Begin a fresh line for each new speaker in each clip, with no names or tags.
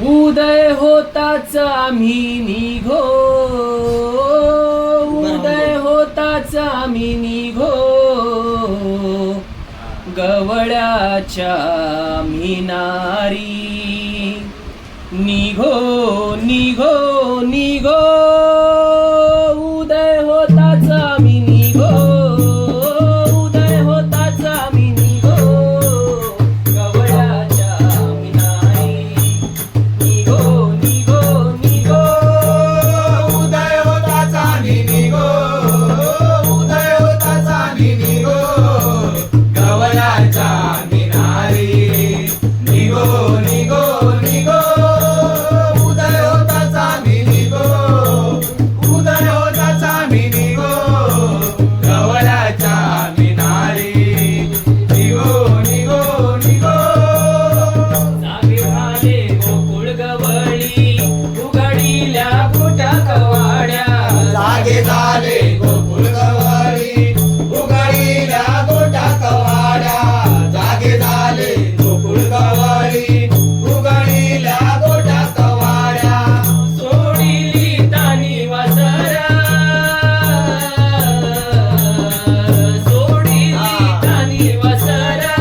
उदय होताच आम्ही निघो, उदय होताच आम्ही निघो, गवळ्याच्या मिनारी निघो निघो निघो, उदय होताच आम्ही निघो, उदय होताच आम्ही निघो, गवळ्याच्या मिनारी निघो निघो निघो,
उदय होताच आम्ही निघो, उदय होताच आम्ही निघो, गवळ्याच्या मिनारी निघो निघो निघो, उदय होताच आम्ही निघो, उदय होताच आम्ही निघो, गवळ्याच्या मिनारी निघो निघो निघो.
जागे झाले गोकुळ गवळी, उघडील्या कुटा कवाड्या,
जागे झाले गोकुळ गवळी, उघडील्या गोटा कवाड्या, जागे झाले गोकुळ गवळी, उघडील्या गोटा कवाड्या,
सोडिली तानी वासरा, सोडिली तानी वासरा,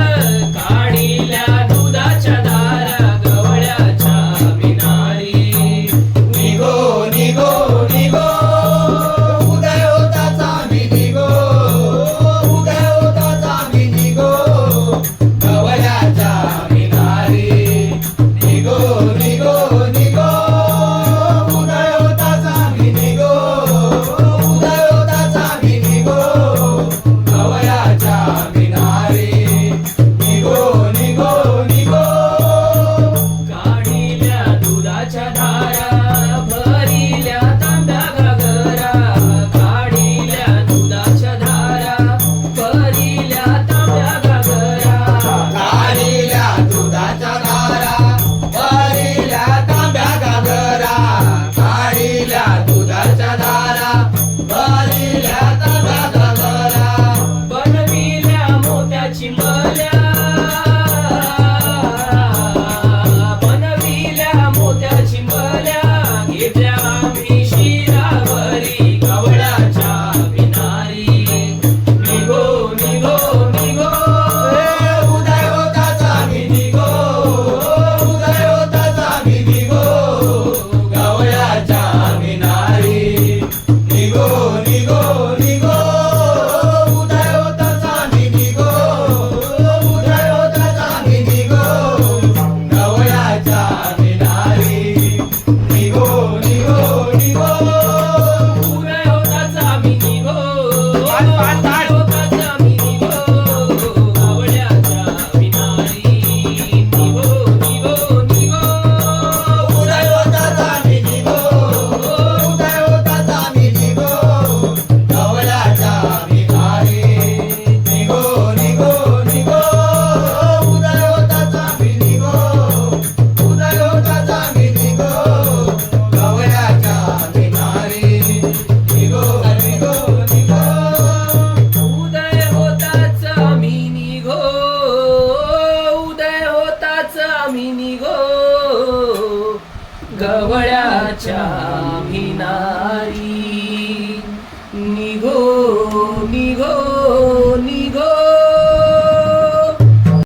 काढिल्या दुधाच्या धारा, गवळ्याच्या मिनारी
निघो निघो निघो, उदय होताच आम्ही निघो, उदय होताच आम्ही निघो, गवळ्याच्या मिनारी निघो निघो निघो, उदय होताच आम्ही निघो, उदय होताच आम्ही निघो, गवळ्याच्या मिनारी निघो निघो निघो.
काढिल्या दुधाच्या धारा, भरिल्या तांब्या घागरा, काढिल्या दुधाच्या धारा, भरिल्या तांब्या घागरा,
काढिल्या दुधाच्या धारा, भरिल्या तांब्या घागरा, काढिल्या दुधाच्या धारा, भरिल्या तांब्या घागरा,
बनविल्या मोत्याची मल्या, बनविल्या मोत्याची मल्या, घेतल्या आम्ही शिरावरी, गवळ्याच्या मिनारी निघो निघो निघो,
उदय होताच आम्ही निघो, उदय होताच आम्ही निघो, गवळ्याच्या मिनारी निघो निघो निघो, उदय होताच आम्ही निघो, उदय होताच आम्ही निघो, गवळ्याच्या मिनारी निघो निघो निघो.
उदय होताच आम्ही निघो, उदय होताच आम्ही निघो, गवळ्याच्या मिनारी निघो निघो निघो,
उदय होताच आम्ही निघो, उदय होताच आम्ही निघो, गवळ्याच्या मिनारी निघो निघो निघो, उदय होताच आम्ही निघो, उदय होताच आम्ही निघो, गवळ्याच्या मिनारी निघो निघो निघो.
उदय होताच आम्ही निघो, उदय होताच आम्ही निघो, गवळ्याच्या